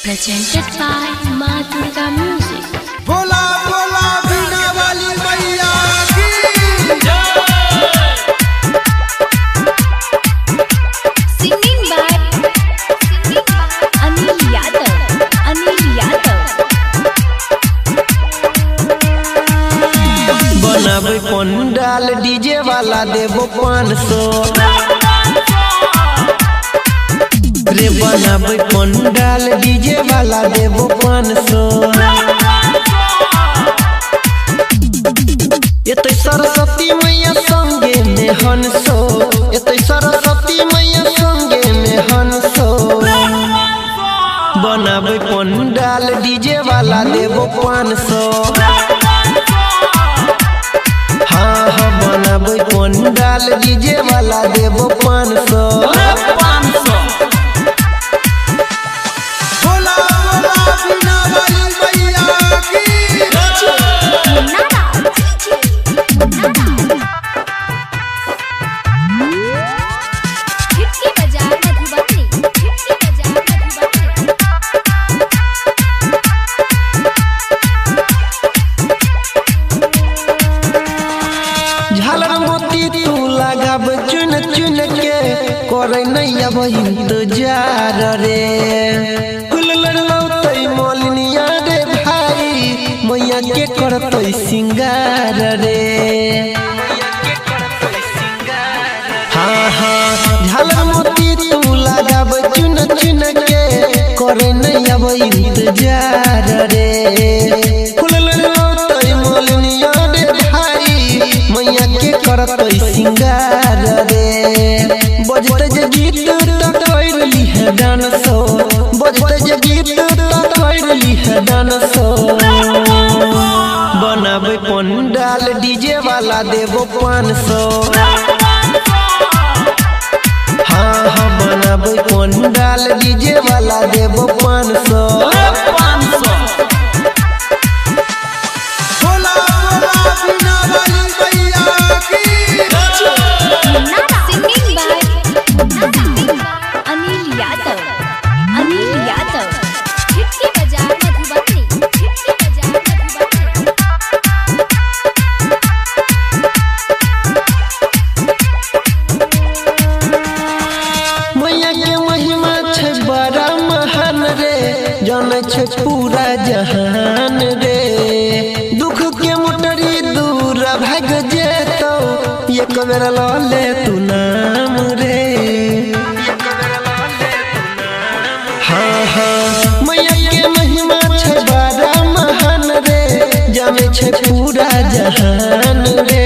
presented by Ma Durga Music. बोला बोला बीना वाली मैया की Singing by Anil Yadav. बनाबे पंडाल डीजे वाला देबो 500 रे बनाबे पंडाल डीजे वाला देबो 500 एते सरस्वती मैया संगे में हंसो एते सरस्वती मैया संगे में हंसो बनाबे पंडाल डीजे वाला देबो 500 हाँ बनाबे पंडाल डीजे वाला देबो 500 बोला बोला बीना वाली मैया की खिड़की बाजार मधुबनी। झालर मोती तू लगाब चुन चुन के करे नहीं अब इंतजार रे फूल लड़लौतै मोलनिया रे भाई मैया के करतै सिंगार रे हाँ झालर मोती तू लगाब चुन चुन के करे नहीं अब इंतजार रे फूल लड़लौतै मोलनिया रे भाई मैया के करतै सिंगार रे बजते जे गीत त करली है डांसो बजते जे गीत त करली है डांसो बनाबे पंडाल डीजे वाला देबो 500 हाँ बनाबे पंडाल डीजे वाला देबो 500 बोला बोला बीना वाली मैया की Singing by Anil Yadav. खिड़की बाजार मधुबनी। मैया के महिमा छै बड़ा महान रे जाने छै पूरा जहान रे दुख के मोटरी दूर भाग जेतो एक बेर ल ले तू नाम रे हाँ मैया के महिमा छै बड़ा महान रे जाने छै पूरा जहान रे